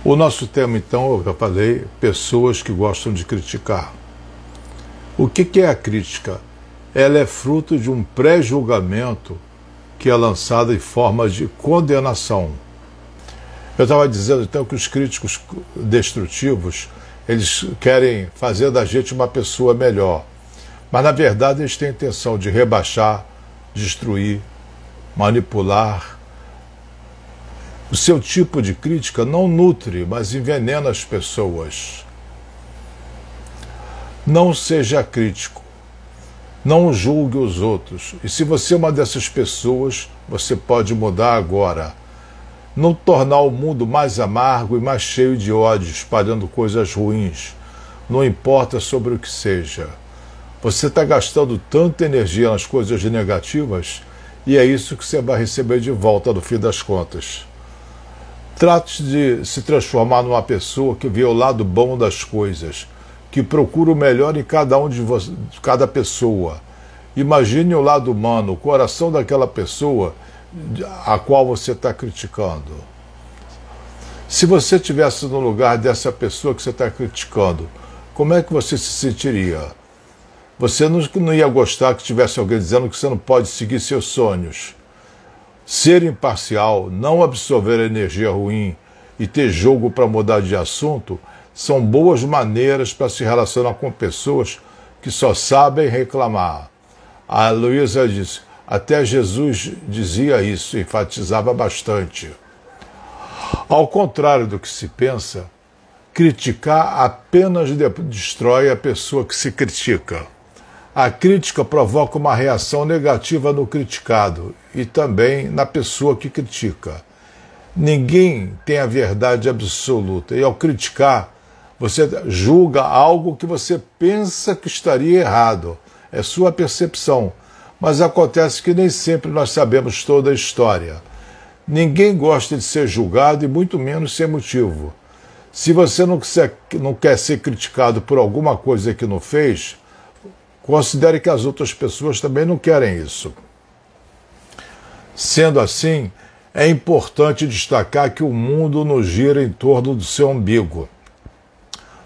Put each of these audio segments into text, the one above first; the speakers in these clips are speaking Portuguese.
O nosso tema, então, eu já falei, pessoas que gostam de criticar. O que é a crítica? Ela é fruto de um pré-julgamento que é lançado em forma de condenação. Eu estava dizendo, então, que os críticos destrutivos, eles querem fazer da gente uma pessoa melhor. Mas, na verdade, eles têm a intenção de rebaixar, destruir, manipular. O seu tipo de crítica não nutre, mas envenena as pessoas. Não seja crítico. Não julgue os outros. E se você é uma dessas pessoas, você pode mudar agora. Não tornar o mundo mais amargo e mais cheio de ódio, espalhando coisas ruins. Não importa sobre o que seja. Você está gastando tanta energia nas coisas negativas e é isso que você vai receber de volta no fim das contas. Trate de se transformar numa pessoa que vê o lado bom das coisas, que procura o melhor em cada cada pessoa. Imagine o lado humano, o coração daquela pessoa a qual você está criticando. Se você estivesse no lugar dessa pessoa que você está criticando, como é que você se sentiria? Você não ia gostar que tivesse alguém dizendo que você não pode seguir seus sonhos. Ser imparcial, não absorver energia ruim e ter jogo para mudar de assunto são boas maneiras para se relacionar com pessoas que só sabem reclamar. A Luísa disse, até Jesus dizia isso, enfatizava bastante. Ao contrário do que se pensa, criticar apenas destrói a pessoa que se critica. A crítica provoca uma reação negativa no criticado e também na pessoa que critica. Ninguém tem a verdade absoluta e ao criticar, você julga algo que você pensa que estaria errado. É sua percepção. Mas acontece que nem sempre nós sabemos toda a história. Ninguém gosta de ser julgado e muito menos sem motivo. Se você não quer ser criticado por alguma coisa que não fez, considere que as outras pessoas também não querem isso. Sendo assim, é importante destacar que o mundo não gira em torno do seu umbigo.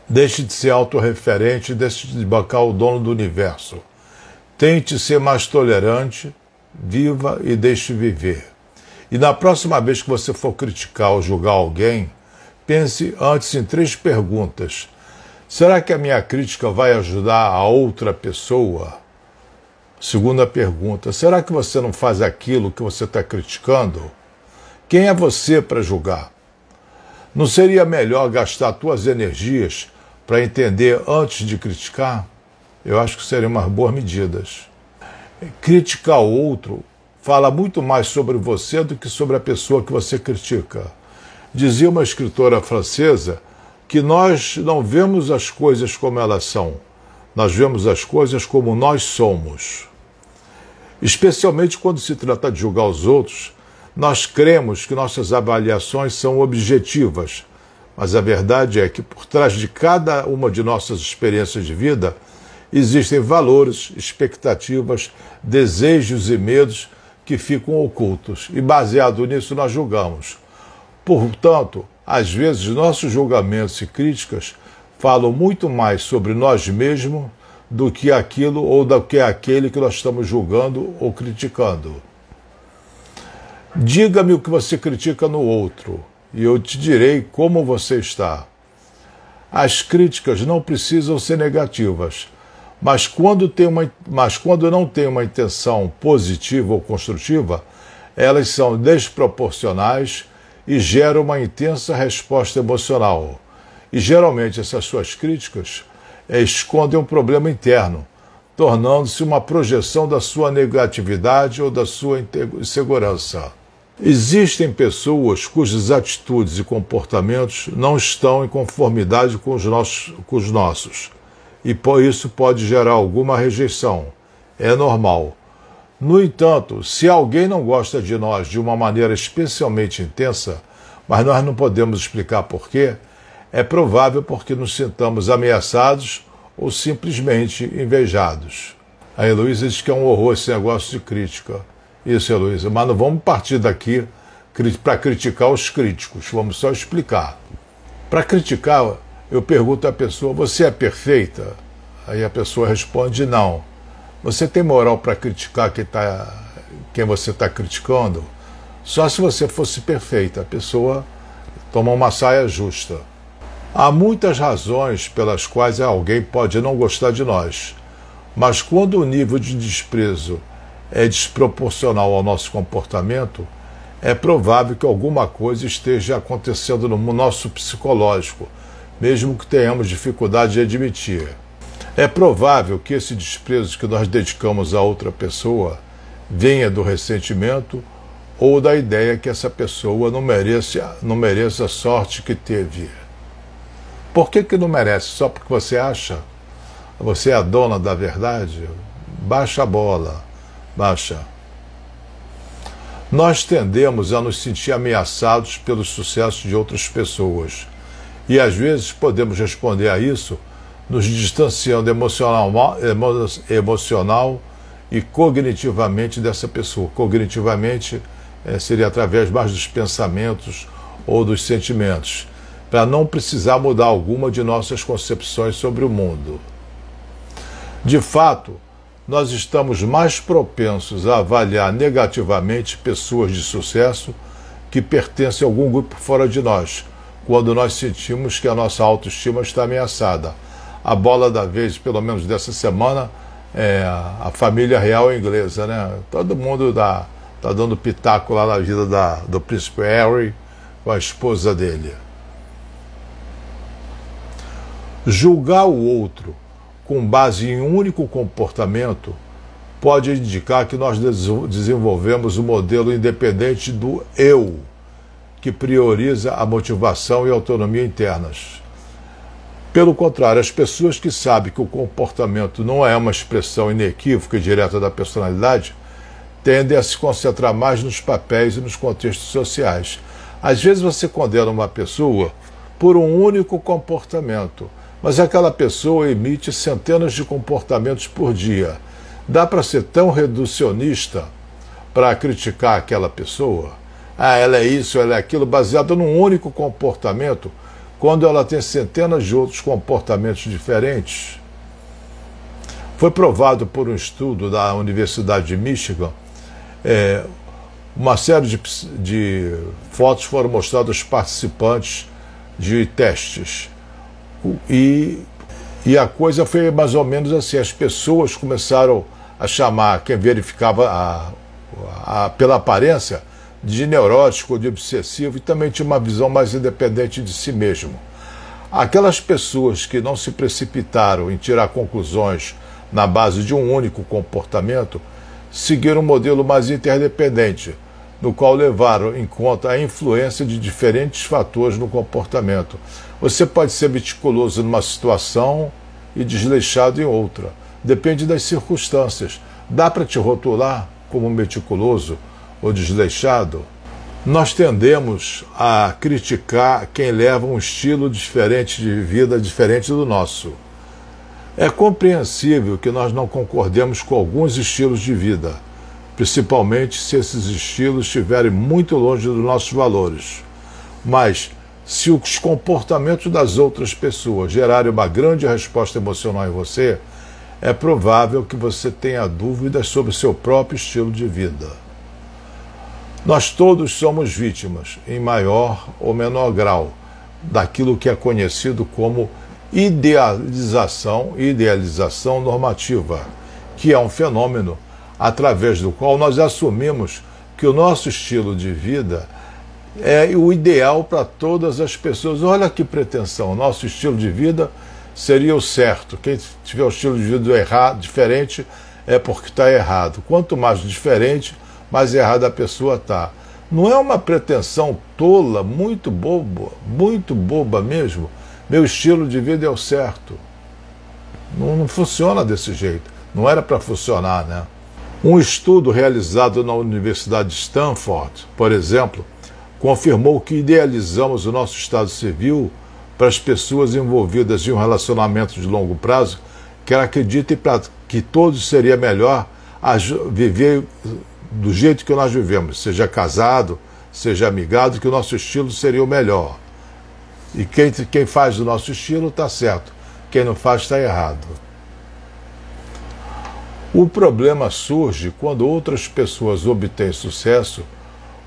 Deixe de ser autorreferente e deixe de bancar o dono do universo. Tente ser mais tolerante, viva e deixe viver. E na próxima vez que você for criticar ou julgar alguém, pense antes em 3 perguntas. Será que a minha crítica vai ajudar a outra pessoa? Segunda pergunta, será que você não faz aquilo que você está criticando? Quem é você para julgar? Não seria melhor gastar suas energias para entender antes de criticar? Eu acho que seriam umas boas medidas. Criticar o outro fala muito mais sobre você do que sobre a pessoa que você critica. Dizia uma escritora francesa que nós não vemos as coisas como elas são, nós vemos as coisas como nós somos. Especialmente quando se trata de julgar os outros, nós cremos que nossas avaliações são objetivas, mas a verdade é que por trás de cada uma de nossas experiências de vida existem valores, expectativas, desejos e medos que ficam ocultos e baseado nisso nós julgamos. Portanto, às vezes nossos julgamentos e críticas falam muito mais sobre nós mesmos do que aquilo ou do que aquele que nós estamos julgando ou criticando. Diga-me o que você critica no outro e eu te direi como você está. As críticas não precisam ser negativas, mas quando não tem uma intenção positiva ou construtiva, elas são desproporcionais e geram uma intensa resposta emocional. E geralmente essas suas críticas escondem um problema interno, tornando-se uma projeção da sua negatividade ou da sua insegurança. Existem pessoas cujas atitudes e comportamentos não estão em conformidade com os nossos. E por isso pode gerar alguma rejeição. É normal. No entanto, se alguém não gosta de nós de uma maneira especialmente intensa, mas nós não podemos explicar porquê, é provável porque nos sintamos ameaçados ou simplesmente invejados. A Heloísa diz que é um horror esse negócio de crítica. Isso, Heloísa, mas não vamos partir daqui para criticar os críticos, vamos só explicar. Para criticar, eu pergunto à pessoa: você é perfeita? Aí a pessoa responde: não. Você tem moral para criticar quem você está criticando? Só se você fosse perfeita. A pessoa toma uma saia justa. Há muitas razões pelas quais alguém pode não gostar de nós, mas quando o nível de desprezo é desproporcional ao nosso comportamento, é provável que alguma coisa esteja acontecendo no nosso psicológico, mesmo que tenhamos dificuldade de admitir. É provável que esse desprezo que nós dedicamos a outra pessoa venha do ressentimento ou da ideia que essa pessoa não mereça a sorte que teve. Por que não merece? Só porque você acha? Você é a dona da verdade? Baixa a bola, baixa. Nós tendemos a nos sentir ameaçados pelo sucesso de outras pessoas. E às vezes podemos responder a isso nos distanciando emocional e cognitivamente dessa pessoa. Cognitivamente seria através mais dos pensamentos ou dos sentimentos, para não precisar mudar alguma de nossas concepções sobre o mundo. De fato, nós estamos mais propensos a avaliar negativamente pessoas de sucesso que pertencem a algum grupo fora de nós, quando nós sentimos que a nossa autoestima está ameaçada. A bola da vez, pelo menos dessa semana, é a família real inglesa, né? Todo mundo tá dando pitaco lá na vida do príncipe Harry com a esposa dele. Julgar o outro com base em um único comportamento pode indicar que nós desenvolvemos um modelo independente do eu, que prioriza a motivação e a autonomia internas. Pelo contrário, as pessoas que sabem que o comportamento não é uma expressão inequívoca e direta da personalidade tendem a se concentrar mais nos papéis e nos contextos sociais. Às vezes você condena uma pessoa por um único comportamento, mas aquela pessoa emite centenas de comportamentos por dia. Dá para ser tão reducionista para criticar aquela pessoa? Ela é isso, ela é aquilo, baseado num único comportamento, quando ela tem centenas de outros comportamentos diferentes. Foi provado por um estudo da Universidade de Michigan, uma série de fotos foram mostradas aos participantes de testes. E a coisa foi mais ou menos assim: as pessoas começaram a chamar quem verificava pela aparência de neurótico, de obsessivo, e também tinha uma visão mais independente de si mesmo. Aquelas pessoas que não se precipitaram em tirar conclusões na base de um único comportamento seguiram um modelo mais interdependente, no qual levaram em conta a influência de diferentes fatores no comportamento. Você pode ser meticuloso numa situação e desleixado em outra. Depende das circunstâncias. Dá para te rotular como meticuloso ou desleixado? Nós tendemos a criticar quem leva um estilo diferente de vida, diferente do nosso. É compreensível que nós não concordemos com alguns estilos de vida, principalmente se esses estilos estiverem muito longe dos nossos valores. Mas, se os comportamentos das outras pessoas gerarem uma grande resposta emocional em você, é provável que você tenha dúvidas sobre o seu próprio estilo de vida. Nós todos somos vítimas, em maior ou menor grau, daquilo que é conhecido como idealização normativa, que é um fenômeno através do qual nós assumimos que o nosso estilo de vida é o ideal para todas as pessoas. Olha que pretensão, nosso estilo de vida seria o certo. Quem tiver um estilo de vida errado, diferente, é porque está errado. Quanto mais diferente, mais errada a pessoa está. Não é uma pretensão tola, muito boba mesmo? Meu estilo de vida é o certo. Não funciona desse jeito. Não era para funcionar, né? Um estudo realizado na Universidade de Stanford, por exemplo, confirmou que idealizamos o nosso estado civil para as pessoas envolvidas em um relacionamento de longo prazo, que acreditem que todos seria melhor viver do jeito que nós vivemos, seja casado, seja amigado, que o nosso estilo seria o melhor. E quem faz do nosso estilo está certo, quem não faz está errado. O problema surge quando outras pessoas obtêm sucesso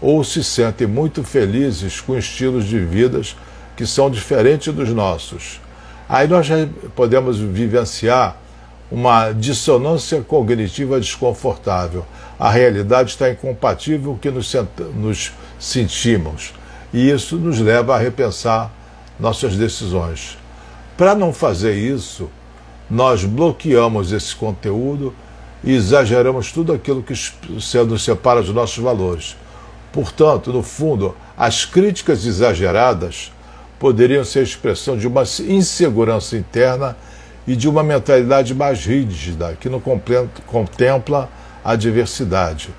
ou se sentem muito felizes com estilos de vidas que são diferentes dos nossos. Aí nós já podemos vivenciar uma dissonância cognitiva desconfortável. A realidade está incompatível com o que nos sentimos. E isso nos leva a repensar nossas decisões. Para não fazer isso, nós bloqueamos esse conteúdo e exageramos tudo aquilo que nos separa dos nossos valores. Portanto, no fundo, as críticas exageradas poderiam ser a expressão de uma insegurança interna e de uma mentalidade mais rígida, que não contempla a diversidade.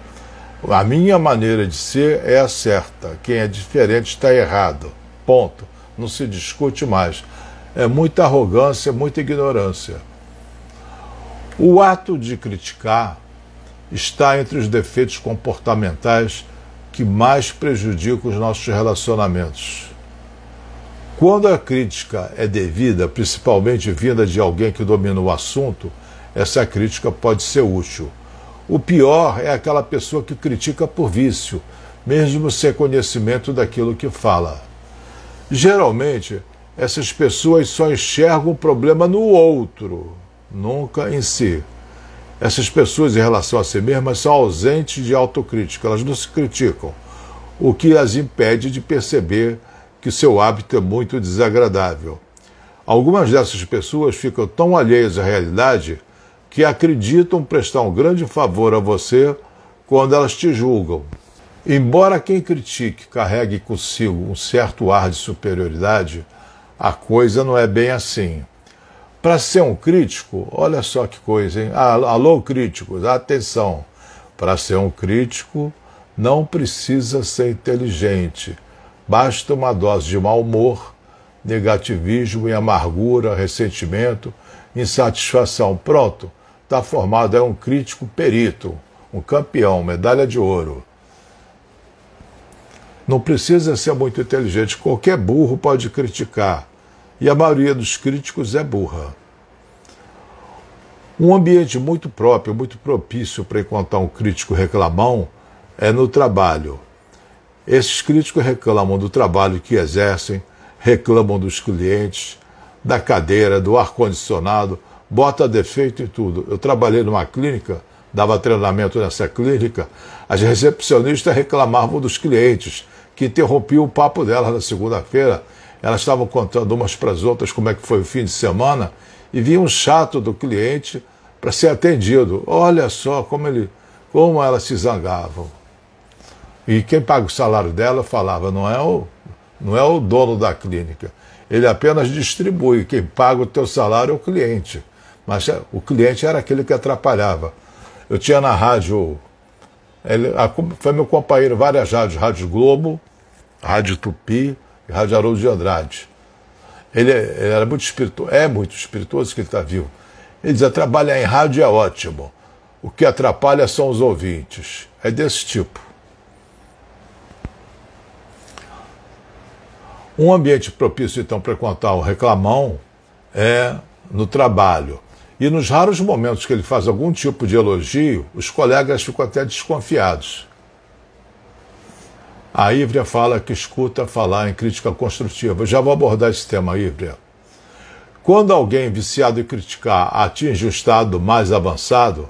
A minha maneira de ser é a certa, quem é diferente está errado. Ponto. Não se discute mais. É muita arrogância, muita ignorância. O ato de criticar está entre os defeitos comportamentais que mais prejudicam os nossos relacionamentos. Quando a crítica é devida, principalmente vinda de alguém que domina o assunto, essa crítica pode ser útil. O pior é aquela pessoa que critica por vício, mesmo sem conhecimento daquilo que fala. Geralmente, essas pessoas só enxergam o problema no outro, nunca em si. Essas pessoas, em relação a si mesmas, são ausentes de autocrítica, elas não se criticam, o que as impede de perceber que seu hábito é muito desagradável. Algumas dessas pessoas ficam tão alheias à realidade que acreditam prestar um grande favor a você quando elas te julgam. Embora quem critique carregue consigo um certo ar de superioridade, a coisa não é bem assim. Para ser um crítico, olha só que coisa, hein? Alô, críticos, atenção. Para ser um crítico, não precisa ser inteligente. Basta uma dose de mau humor, negativismo e amargura, ressentimento, insatisfação. Pronto, está formado, é um crítico perito, um campeão, medalha de ouro. Não precisa ser muito inteligente, qualquer burro pode criticar. E a maioria dos críticos é burra. Um ambiente muito próprio, muito propício para encontrar um crítico reclamão é no trabalho. Esses críticos reclamam do trabalho que exercem, reclamam dos clientes, da cadeira, do ar-condicionado, bota defeito em tudo. Eu trabalhei numa clínica, dava treinamento nessa clínica, as recepcionistas reclamavam dos clientes, que interrompiam o papo delas na segunda-feira. Elas estavam contando umas para as outras como é que foi o fim de semana e vinha um chato do cliente para ser atendido. Olha só como elas se zangavam. E quem paga o salário dela falava, não é o dono da clínica. Ele apenas distribui. Quem paga o teu salário é o cliente. Mas o cliente era aquele que atrapalhava. Eu tinha na rádio, foi meu companheiro em várias rádios, Rádio Globo, Rádio Tupi e Rádio Haroldo de Andrade. Ele era muito espirituoso, é muito espirituoso que ele está vivo. Ele dizia, trabalhar em rádio é ótimo. O que atrapalha são os ouvintes. É desse tipo. Um ambiente propício, então, para contar o reclamão é no trabalho. E nos raros momentos que ele faz algum tipo de elogio, os colegas ficam até desconfiados. A Ívria fala que escuta falar em crítica construtiva. Eu já vou abordar esse tema, Ívria. Quando alguém viciado em criticar atinge um estado mais avançado,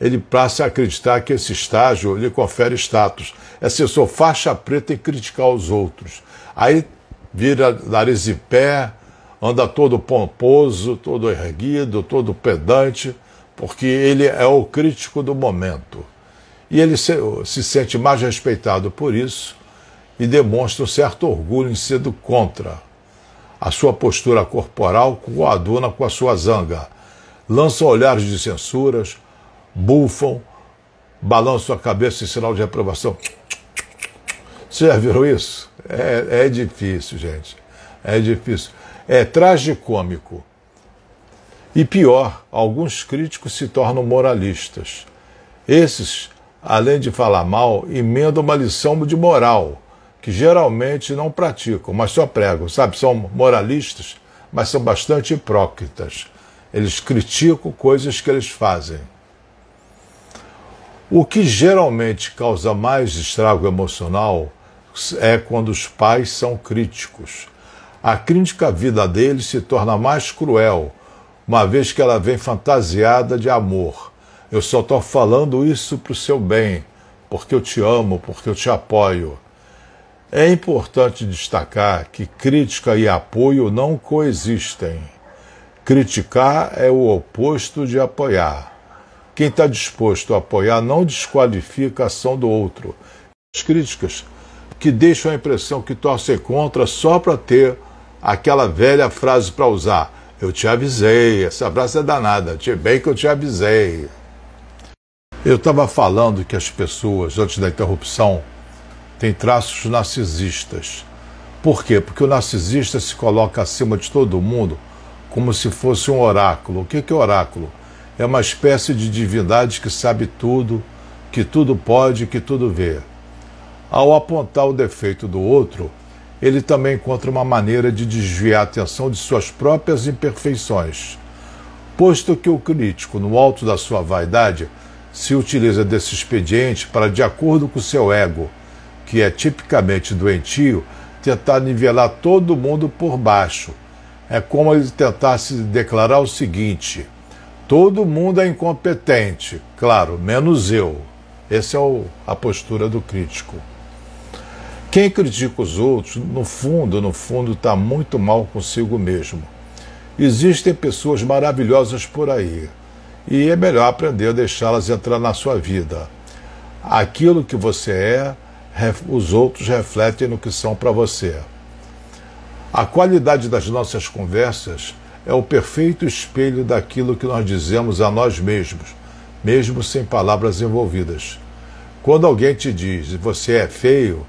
ele passa a acreditar que esse estágio lhe confere status. É ser só faixa preta em criticar os outros. Aí vira nariz em pé, anda todo pomposo, todo erguido, todo pedante, porque ele é o crítico do momento. E ele se sente mais respeitado por isso e demonstra um certo orgulho em ser do contra. A sua postura corporal coaduna com a sua zanga. Lançam olhares de censuras, bufam, balançam a cabeça em sinal de reprovação. Você já viram isso? É difícil, gente. É difícil. É tragicômico. E pior, alguns críticos se tornam moralistas. Esses, além de falar mal, emendam uma lição de moral. que geralmente não praticam, mas só pregam, sabe? São moralistas, mas são bastante hipócritas. Eles criticam coisas que eles fazem. O que geralmente causa mais estrago emocional é quando os pais são críticos. A crítica à vida deles se torna mais cruel, uma vez que ela vem fantasiada de amor. Eu só estou falando isso para o seu bem, porque eu te amo, porque eu te apoio. É importante destacar que crítica e apoio não coexistem. Criticar é o oposto de apoiar. Quem está disposto a apoiar não desqualifica a ação do outro. As críticas que deixam a impressão que torcem contra só para ter aquela velha frase para usar. Eu te avisei, essa frase é danada, bem que eu te avisei. Eu estava falando que as pessoas, antes da interrupção, têm traços narcisistas. Por quê? Porque o narcisista se coloca acima de todo mundo como se fosse um oráculo. O que é oráculo? É uma espécie de divindade que sabe tudo, que tudo pode, que tudo vê. Ao apontar o defeito do outro, ele também encontra uma maneira de desviar a atenção de suas próprias imperfeições. Posto que o crítico, no alto da sua vaidade, se utiliza desse expediente para, de acordo com seu ego, que é tipicamente doentio, tentar nivelar todo mundo por baixo. É como ele tentasse declarar o seguinte: todo mundo é incompetente, claro, menos eu. Essa é a postura do crítico. Quem critica os outros, no fundo, está muito mal consigo mesmo. Existem pessoas maravilhosas por aí, e é melhor aprender a deixá-las entrar na sua vida. Aquilo que você é, os outros refletem no que são para você. A qualidade das nossas conversas é o perfeito espelho daquilo que nós dizemos a nós mesmos, mesmo sem palavras envolvidas. Quando alguém te diz você é feio,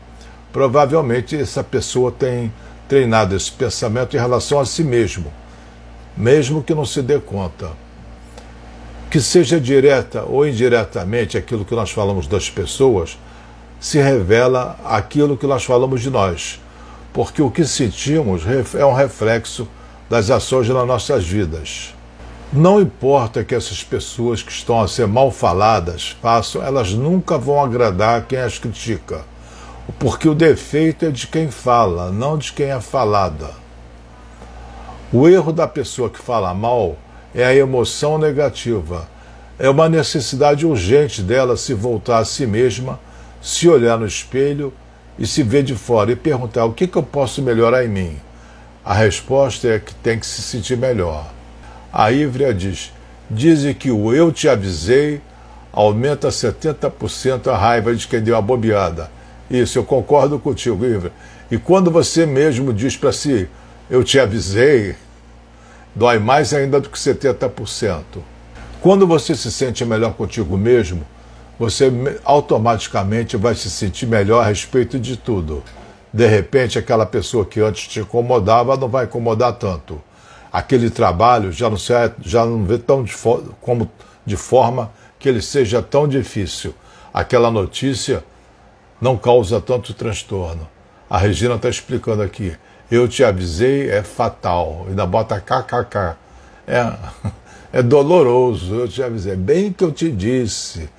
provavelmente essa pessoa tem treinado esse pensamento em relação a si mesmo, mesmo que não se dê conta. Que seja direta ou indiretamente aquilo que nós falamos das pessoas, se revela aquilo que nós falamos de nós, porque o que sentimos é um reflexo das ações nas nossas vidas. Não importa que essas pessoas que estão a ser mal faladas façam, elas nunca vão agradar quem as critica, porque o defeito é de quem fala, não de quem é falada. O erro da pessoa que fala mal é a emoção negativa, é uma necessidade urgente dela se voltar a si mesma, se olhar no espelho e se ver de fora e perguntar o que eu posso melhorar em mim. A resposta é que tem que se sentir melhor. A Ívria diz: dizem que o eu te avisei aumenta 70% a raiva de quem deu a bobeada. Isso, eu concordo contigo, Ívria. E quando você mesmo diz para si, eu te avisei, dói mais ainda do que 70%. Quando você se sente melhor contigo mesmo, você automaticamente vai se sentir melhor a respeito de tudo. De repente, aquela pessoa que antes te incomodava não vai incomodar tanto. Aquele trabalho já não vê tão de forma que ele seja tão difícil. Aquela notícia não causa tanto transtorno. A Regina está explicando aqui. Eu te avisei, é fatal. Ainda bota kkk. É doloroso, eu te avisei. Bem que eu te disse.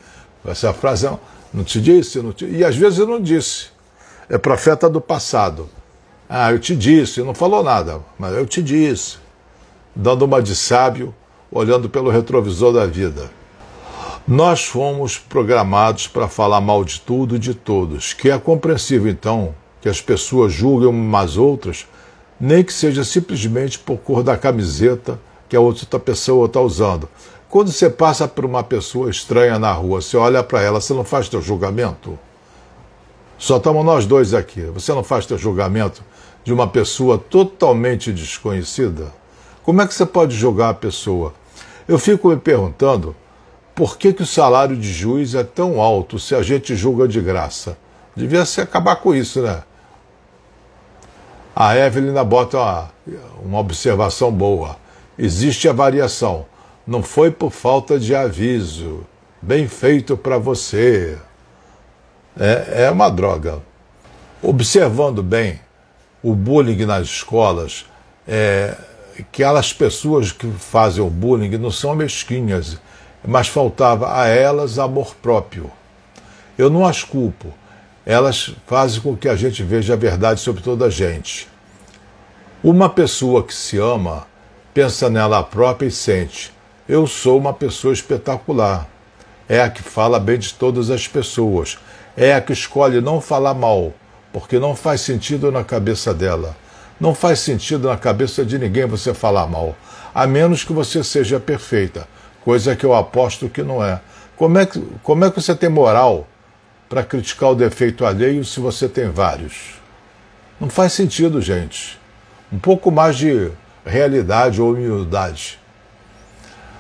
Essa frase não te disse? E às vezes eu não disse. É profeta do passado. Eu te disse, não falou nada, mas eu te disse. Dando uma de sábio, olhando pelo retrovisor da vida. Nós fomos programados para falar mal de tudo e de todos, que é compreensível, então, que as pessoas julguem umas outras, nem que seja simplesmente por cor da camiseta que a outra pessoa está usando. Quando você passa por uma pessoa estranha na rua, você olha para ela, você não faz teu julgamento? Só estamos nós dois aqui. Você não faz teu julgamento de uma pessoa totalmente desconhecida? Como é que você pode julgar a pessoa? Eu fico me perguntando por que o salário de juiz é tão alto se a gente julga de graça. Devia se acabar com isso, né? A Evelyn bota uma observação boa. Existe a variação. Não foi por falta de aviso. Bem feito para você. É uma droga. Observando bem o bullying nas escolas, aquelas pessoas que fazem o bullying não são mesquinhas, mas faltava a elas amor próprio. Eu não as culpo, elas fazem com que a gente veja a verdade sobre toda a gente. Uma pessoa que se ama, pensa nela própria e sente: eu sou uma pessoa espetacular. É a que fala bem de todas as pessoas, é a que escolhe não falar mal, porque não faz sentido na cabeça dela. Não faz sentido na cabeça de ninguém você falar mal, a menos que você seja perfeita, coisa que eu aposto que não é. Como é que você tem moral para criticar o defeito alheio se você tem vários? Não faz sentido, gente. Um pouco mais de realidade ou humildade.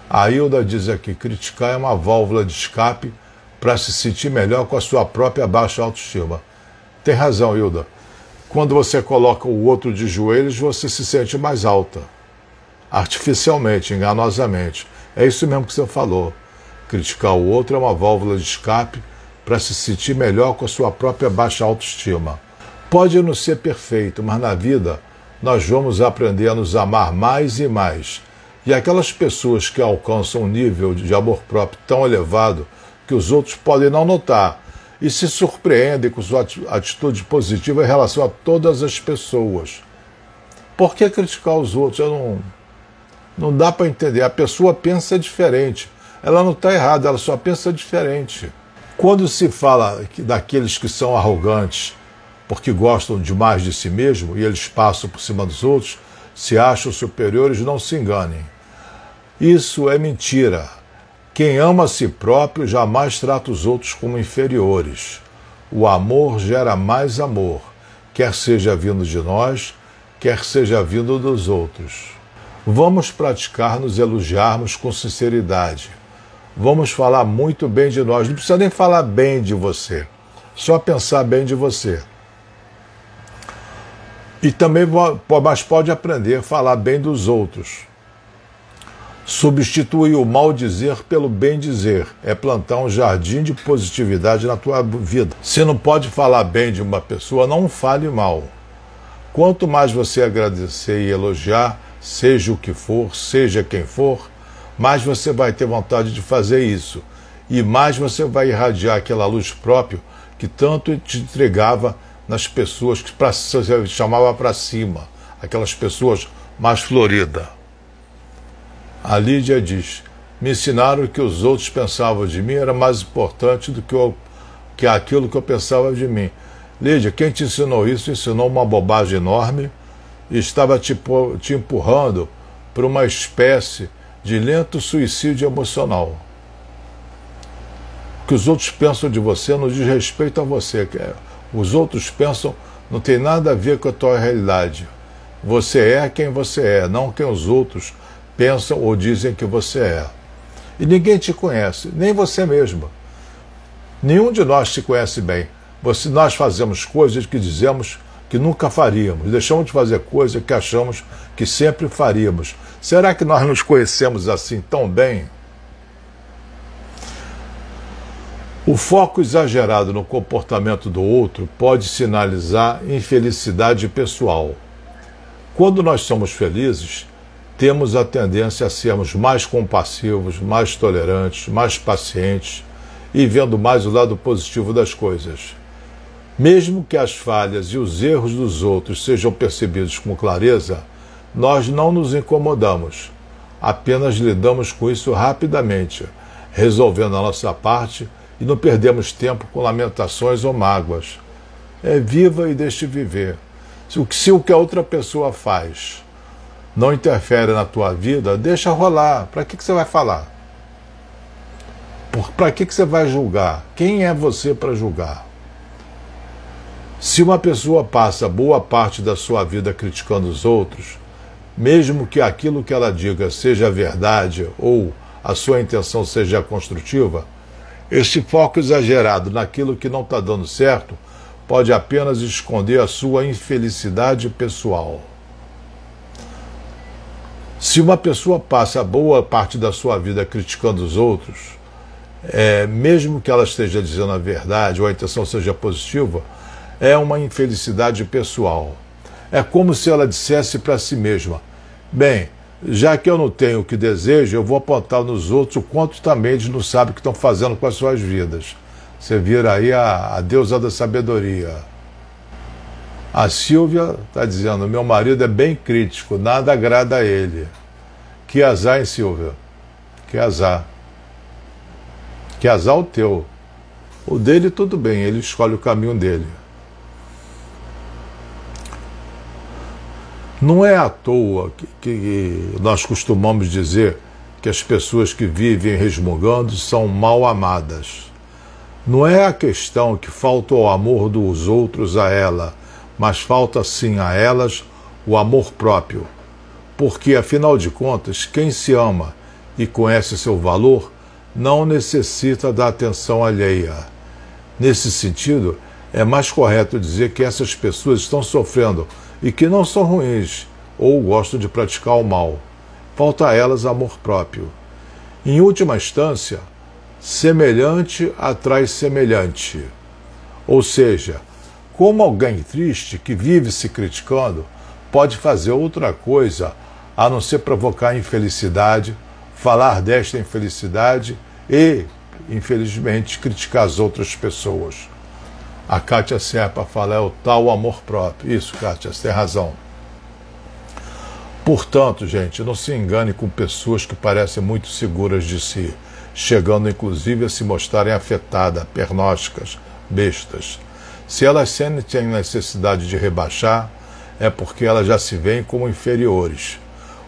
A Hilda diz aqui: criticar é uma válvula de escape para se sentir melhor com a sua própria baixa autoestima. Tem razão, Hilda. Quando você coloca o outro de joelhos, você se sente mais alta. Artificialmente, enganosamente. É isso mesmo que você falou. Criticar o outro é uma válvula de escape para se sentir melhor com a sua própria baixa autoestima. Pode não ser perfeito, mas na vida nós vamos aprender a nos amar mais e mais. E aquelas pessoas que alcançam um nível de amor próprio tão elevado que os outros podem não notar e se surpreendem com sua atitude positiva em relação a todas as pessoas. Por que criticar os outros? Não dá para entender. A pessoa pensa diferente. Ela não está errada, ela só pensa diferente. Quando se fala daqueles que são arrogantes porque gostam demais de si mesmo e eles passam por cima dos outros, se acham superiores, não se enganem. Isso é mentira. Quem ama a si próprio jamais trata os outros como inferiores. O amor gera mais amor, quer seja vindo de nós, quer seja vindo dos outros. Vamos praticar nos elogiarmos com sinceridade. Vamos falar muito bem de nós. Não precisa nem falar bem de você, só pensar bem de você. E também, mas pode aprender a falar bem dos outros. Substituir o mal dizer pelo bem dizer. É plantar um jardim de positividade na tua vida. Se não pode falar bem de uma pessoa, não fale mal. Quanto mais você agradecer e elogiar, seja o que for, seja quem for, mais você vai ter vontade de fazer isso. E mais você vai irradiar aquela luz própria que tanto te entregava nas pessoas que você chamava para cima. Aquelas pessoas mais floridas. A Lídia diz: me ensinaram que os outros pensavam de mim era mais importante do que aquilo que eu pensava de mim. Lídia, quem te ensinou isso ensinou uma bobagem enorme e estava te empurrando para uma espécie de lento suicídio emocional. O que os outros pensam de você não diz respeito a você. Os outros pensam não tem nada a ver com a tua realidade. Você é quem você é, não quem os outros pensam ou dizem que você é. E ninguém te conhece, nem você mesma. Nenhum de nós te conhece bem. Nós fazemos coisas que dizemos que nunca faríamos. Deixamos de fazer coisas que achamos que sempre faríamos. Será que nós nos conhecemos assim tão bem? O foco exagerado no comportamento do outro pode sinalizar infelicidade pessoal. Quando nós somos felizes, temos a tendência a sermos mais compassivos, mais tolerantes, mais pacientes e vendo mais o lado positivo das coisas. Mesmo que as falhas e os erros dos outros sejam percebidos com clareza, nós não nos incomodamos, apenas lidamos com isso rapidamente, resolvendo a nossa parte e não perdemos tempo com lamentações ou mágoas. Viva e deixe viver. Se o que a outra pessoa faz não interfere na tua vida, deixa rolar. Para que você vai falar? Para que você vai julgar? Quem é você para julgar? Se uma pessoa passa boa parte da sua vida criticando os outros, mesmo que aquilo que ela diga seja verdade ou a sua intenção seja construtiva, esse foco exagerado naquilo que não está dando certo pode apenas esconder a sua infelicidade pessoal. Se uma pessoa passa boa parte da sua vida criticando os outros, mesmo que ela esteja dizendo a verdade ou a intenção seja positiva, é uma infelicidade pessoal. É como se ela dissesse para si mesma: bem, já que eu não tenho o que desejo, eu vou apontar nos outros o quanto também eles não sabem o que estão fazendo com as suas vidas. Você vira aí a deusa da sabedoria. A Silvia está dizendo: meu marido é bem crítico, nada agrada a ele. Que azar, hein, Silvia? Que azar. Que azar o teu. O dele, tudo bem, ele escolhe o caminho dele. Não é à toa que nós costumamos dizer que as pessoas que vivem resmungando são mal amadas. Não é a questão que falta o amor dos outros a ela, mas falta sim a elas o amor próprio. Porque, afinal de contas, quem se ama e conhece seu valor não necessita da atenção alheia. Nesse sentido, é mais correto dizer que essas pessoas estão sofrendo e que não são ruins ou gostam de praticar o mal. Falta a elas amor próprio. Em última instância, semelhante atrai semelhante. Ou seja, como alguém triste que vive se criticando pode fazer outra coisa a não ser provocar infelicidade, falar desta infelicidade e, infelizmente, criticar as outras pessoas. A Kátia Serpa fala: é o tal amor próprio. Isso, Kátia, você tem razão. Portanto, gente, não se engane com pessoas que parecem muito seguras de si, chegando inclusive a se mostrarem afetadas, pernósticas, bestas. Se elas sentem necessidade de rebaixar, é porque elas já se veem como inferiores.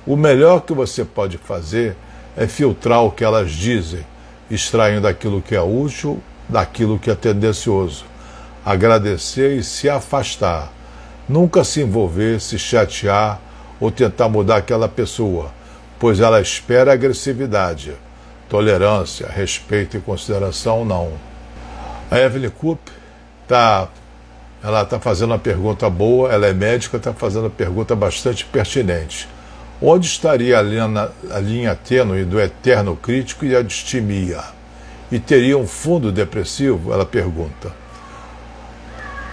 O melhor que você pode fazer é filtrar o que elas dizem, extraindo aquilo que é útil daquilo que é tendencioso. Agradecer e se afastar. Nunca se envolver, se chatear ou tentar mudar aquela pessoa, pois ela espera agressividade. Tolerância, respeito e consideração, não. A Evelyn Coop está fazendo uma pergunta boa, ela é médica, está fazendo uma pergunta bastante pertinente. Onde estaria a linha tênue do eterno crítico e a distimia? E teria um fundo depressivo? Ela pergunta.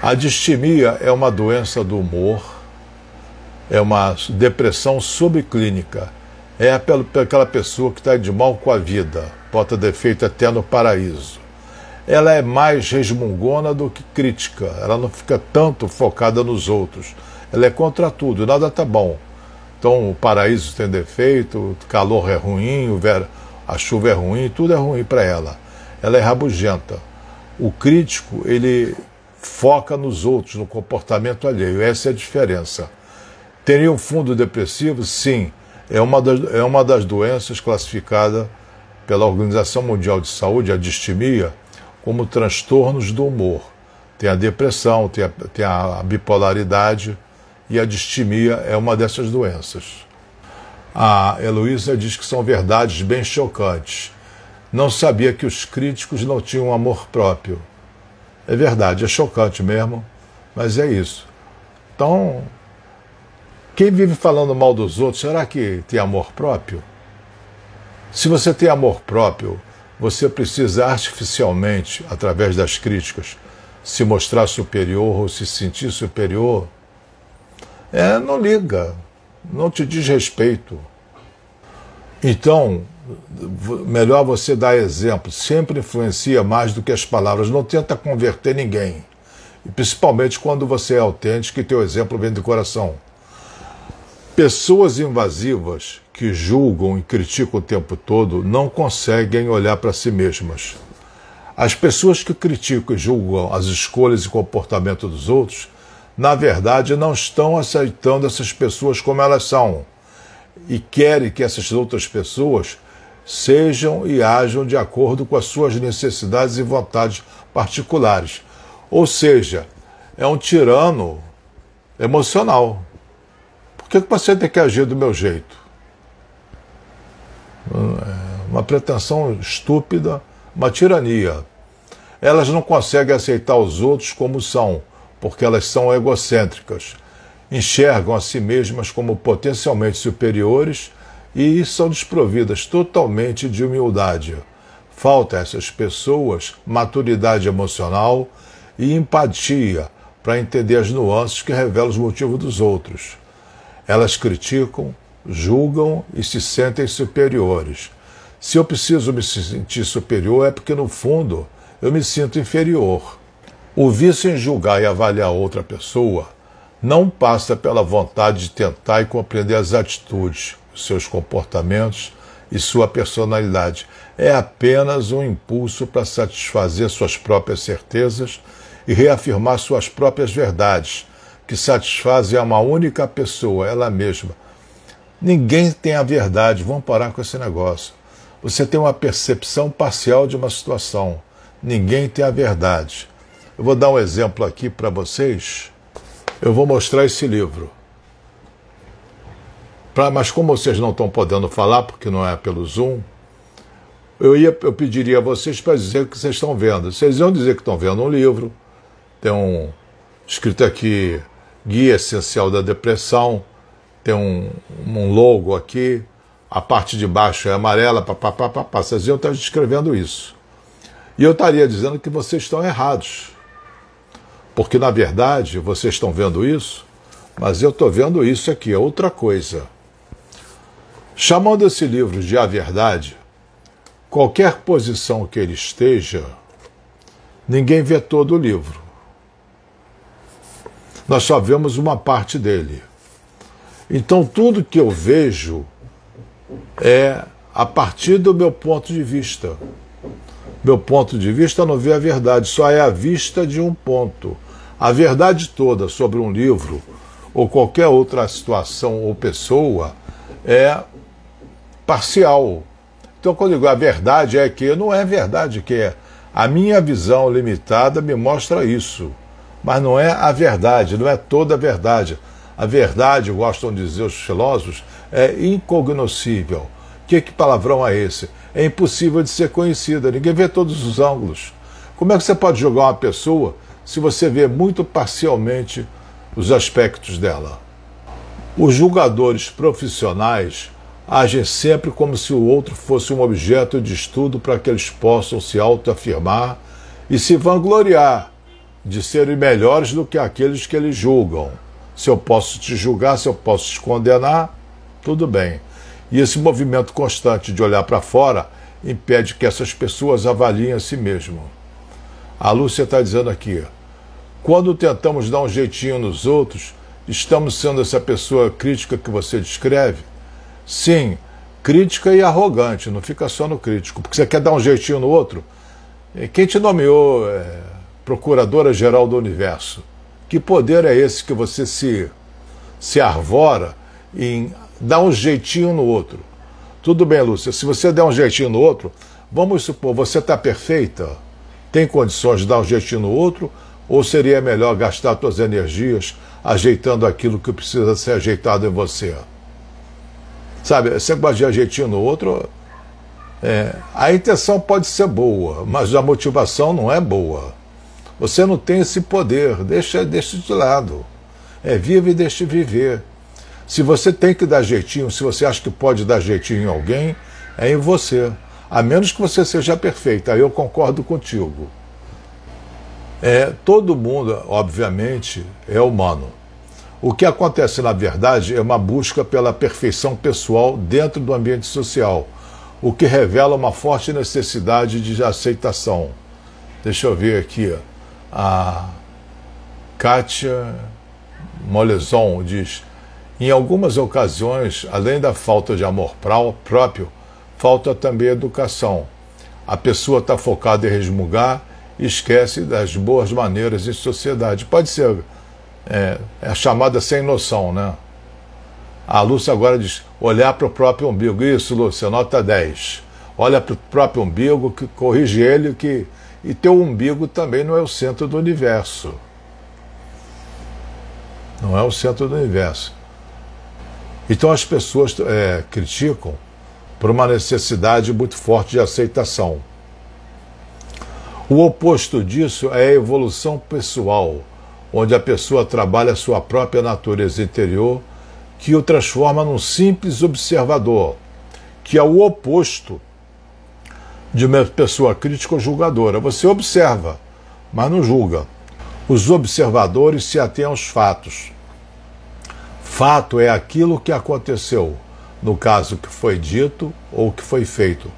A distimia é uma doença do humor, é uma depressão subclínica. É aquela pessoa que está de mal com a vida, bota defeito até no paraíso. Ela é mais resmungona do que crítica, ela não fica tanto focada nos outros. Ela é contra tudo, nada está bom. Então o paraíso tem defeito, o calor é ruim, a chuva é ruim, tudo é ruim para ela. Ela é rabugenta. O crítico, ele foca nos outros, no comportamento alheio. Essa é a diferença. Teria um fundo depressivo? Sim. É uma das doenças classificada pela Organização Mundial de Saúde, a distimia, como transtornos do humor. Tem a depressão, tem a bipolaridade, e a distimia é uma dessas doenças. A Heloísa diz que são verdades bem chocantes. Não sabia que os críticos não tinham amor próprio. É verdade, é chocante mesmo, mas é isso. Então, quem vive falando mal dos outros, será que tem amor próprio? Se você tem amor próprio, você precisa artificialmente, através das críticas, se mostrar superior ou se sentir superior. Não liga, não te diz respeito. Então, melhor você dar exemplo, sempre influencia mais do que as palavras, não tenta converter ninguém. E principalmente quando você é autêntico e teu exemplo vem do coração. Pessoas invasivas que julgam e criticam o tempo todo não conseguem olhar para si mesmas. As pessoas que criticam e julgam as escolhas e comportamento dos outros, na verdade, não estão aceitando essas pessoas como elas são e querem que essas outras pessoas sejam e ajam de acordo com as suas necessidades e vontades particulares. Ou seja, é um tirano emocional. Por que você tem que agir do meu jeito? Uma pretensão estúpida, uma tirania. Elas não conseguem aceitar os outros como são, porque elas são egocêntricas, enxergam a si mesmas como potencialmente superiores e são desprovidas totalmente de humildade. Falta a essas pessoas maturidade emocional e empatia para entender as nuances que revelam os motivos dos outros. Elas criticam, julgam e se sentem superiores. Se eu preciso me sentir superior, é porque, no fundo, eu me sinto inferior. O vício em julgar e avaliar outra pessoa não passa pela vontade de tentar e compreender as atitudes, os seus comportamentos e sua personalidade. É apenas um impulso para satisfazer suas próprias certezas e reafirmar suas próprias verdades, que satisfazem a uma única pessoa, ela mesma. Ninguém tem a verdade, vamos parar com esse negócio. Você tem uma percepção parcial de uma situação. Ninguém tem a verdade. Eu vou dar um exemplo aqui para vocês. Eu vou mostrar esse livro. Mas como vocês não estão podendo falar, porque não é pelo Zoom, eu pediria a vocês para dizer o que vocês estão vendo. Vocês iam dizer que estão vendo um livro. Tem escrito aqui, Guia Essencial da Depressão. Tem um logo aqui. A parte de baixo é amarela, papapá. Vocês iam estar descrevendo isso. E eu estaria dizendo que vocês estão errados. Porque, na verdade, vocês estão vendo isso, mas eu estou vendo isso aqui, é outra coisa. Chamando esse livro de A Verdade, qualquer posição que ele esteja, ninguém vê todo o livro. Nós só vemos uma parte dele. Então, tudo que eu vejo é a partir do meu ponto de vista. Meu ponto de vista não vê a verdade, só é a vista de um ponto. A verdade toda sobre um livro ou qualquer outra situação ou pessoa é parcial. Então, quando eu digo a verdade é que não é verdade que é. A minha visão limitada me mostra isso. Mas não é a verdade, não é toda a verdade. A verdade, gostam de dizer os filósofos, é incognoscível. Que palavrão é esse? É impossível de ser conhecida, ninguém vê todos os ângulos. Como é que você pode julgar uma pessoa se você vê muito parcialmente os aspectos dela? Os julgadores profissionais agem sempre como se o outro fosse um objeto de estudo para que eles possam se autoafirmar e se vangloriar de serem melhores do que aqueles que eles julgam. Se eu posso te julgar, se eu posso te condenar, tudo bem. E esse movimento constante de olhar para fora impede que essas pessoas avaliem a si mesmas. A Lúcia está dizendo aqui, quando tentamos dar um jeitinho nos outros, estamos sendo essa pessoa crítica que você descreve? Sim, crítica e arrogante, não fica só no crítico, porque você quer dar um jeitinho no outro. Quem te nomeou Procuradora-Geral do Universo? Que poder é esse que você se arvora em dar um jeitinho no outro? Tudo bem, Lúcia, se você der um jeitinho no outro, vamos supor, você está perfeita? Tem condições de dar um jeitinho no outro? Ou seria melhor gastar suas energias ajeitando aquilo que precisa ser ajeitado em você? Sabe, você gosta de jeitinho no outro, a intenção pode ser boa, mas a motivação não é boa. Você não tem esse poder, deixa de lado. Vive e deixe viver. Se você tem que dar jeitinho, se você acha que pode dar jeitinho em alguém, é em você. A menos que você seja perfeita, aí eu concordo contigo. Todo mundo, obviamente, é humano. O que acontece, na verdade, é uma busca pela perfeição pessoal dentro do ambiente social, o que revela uma forte necessidade de aceitação. Deixa eu ver aqui. A Kátia Molezon diz, em algumas ocasiões, além da falta de amor próprio, falta também educação. A pessoa está focada em resmungar e esquece das boas maneiras em sociedade. Pode ser a chamada sem noção, né? A Lúcia agora diz, olhar para o próprio umbigo. Isso, Lúcia, nota 10. Olha para o próprio umbigo, que corrige ele, e teu umbigo também não é o centro do universo. Não é o centro do universo. Então as pessoas criticam por uma necessidade muito forte de aceitação. O oposto disso é a evolução pessoal, onde a pessoa trabalha a sua própria natureza interior, que o transforma num simples observador, que é o oposto de uma pessoa crítica ou julgadora. Você observa, mas não julga. Os observadores se atêm aos fatos. Fato é aquilo que aconteceu, no caso que foi dito ou que foi feito.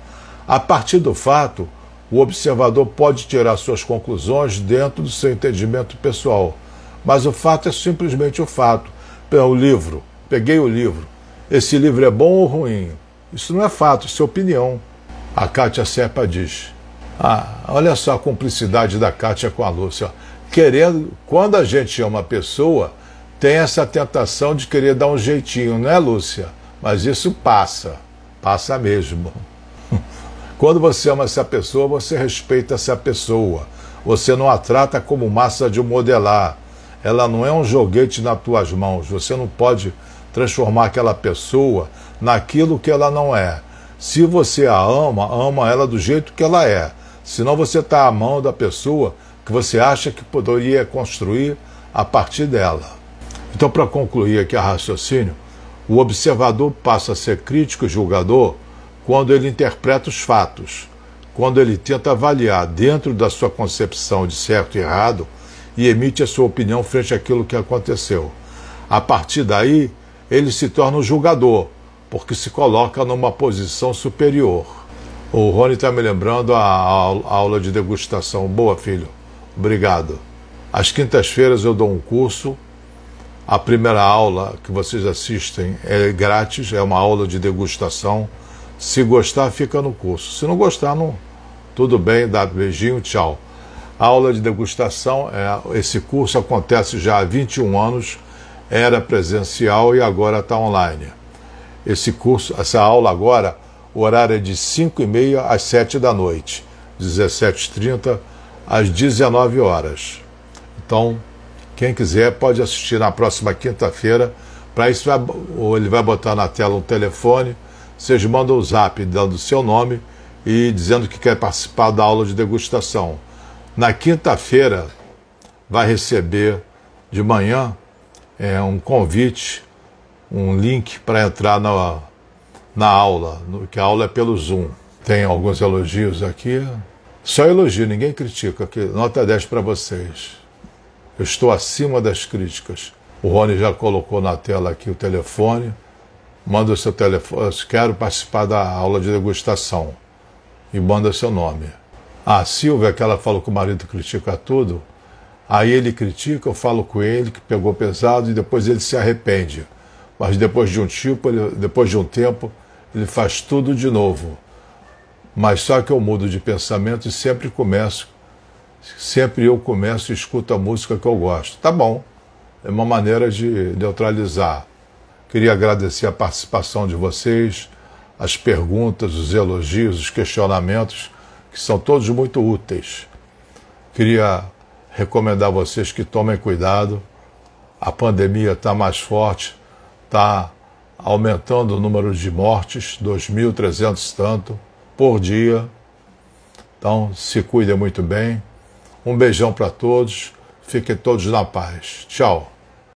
A partir do fato, o observador pode tirar suas conclusões dentro do seu entendimento pessoal. Mas o fato é simplesmente o fato. O livro, peguei o livro. Esse livro é bom ou ruim? Isso não é fato, isso é opinião. A Kátia Serpa diz. Olha só a cumplicidade da Kátia com a Lúcia. Quando a gente ama a pessoa, tem essa tentação de querer dar um jeitinho, não é, Lúcia? Mas isso passa mesmo. Quando você ama essa pessoa, você respeita essa pessoa. Você não a trata como massa de modelar. Ela não é um joguete nas tuas mãos. Você não pode transformar aquela pessoa naquilo que ela não é. Se você a ama, ama ela do jeito que ela é. Senão você está amando a pessoa que você acha que poderia construir a partir dela. Então, para concluir aqui a raciocínio, o observador passa a ser crítico e julgador quando ele interpreta os fatos, quando ele tenta avaliar dentro da sua concepção de certo e errado e emite a sua opinião frente àquilo que aconteceu. A partir daí, ele se torna um julgador, porque se coloca numa posição superior. O Rony está me lembrando a aula de degustação. Boa, filho. Obrigado. Às quintas-feiras eu dou um curso. A primeira aula que vocês assistem é grátis, é uma aula de degustação. Se gostar, fica no curso. Se não gostar, não. Tudo bem, dá beijinho, tchau. A aula de degustação, esse curso acontece já há 21 anos, era presencial e agora está online. Essa aula agora, o horário é de 5h30 às 7 da noite, 17h30 às 19 horas. Então, quem quiser pode assistir na próxima quinta-feira. Para isso, ele vai botar na tela um telefone, vocês mandam o zap dando o seu nome e dizendo que quer participar da aula de degustação. Na quinta-feira, vai receber de manhã um convite, um link para entrar na aula, que a aula é pelo Zoom. Tem alguns elogios aqui. Só elogio, ninguém critica. Aqui, nota 10 para vocês. Eu estou acima das críticas. O Rony já colocou na tela aqui o telefone. Manda o seu telefone. Quero participar da aula de degustação. E manda seu nome. A Silvia, que ela falou que o marido critica tudo. Aí ele critica, eu falo com ele que pegou pesado e depois ele se arrepende. Mas depois de um tempo, ele faz tudo de novo. Mas só que eu mudo de pensamento e sempre eu começo e escuto a música que eu gosto. Tá bom, é uma maneira de neutralizar. Queria agradecer a participação de vocês, as perguntas, os elogios, os questionamentos, que são todos muito úteis. Queria recomendar a vocês que tomem cuidado. A pandemia está mais forte, está aumentando o número de mortes, 2.300 e tanto, por dia. Então, se cuidem muito bem. Um beijão para todos. Fiquem todos na paz. Tchau.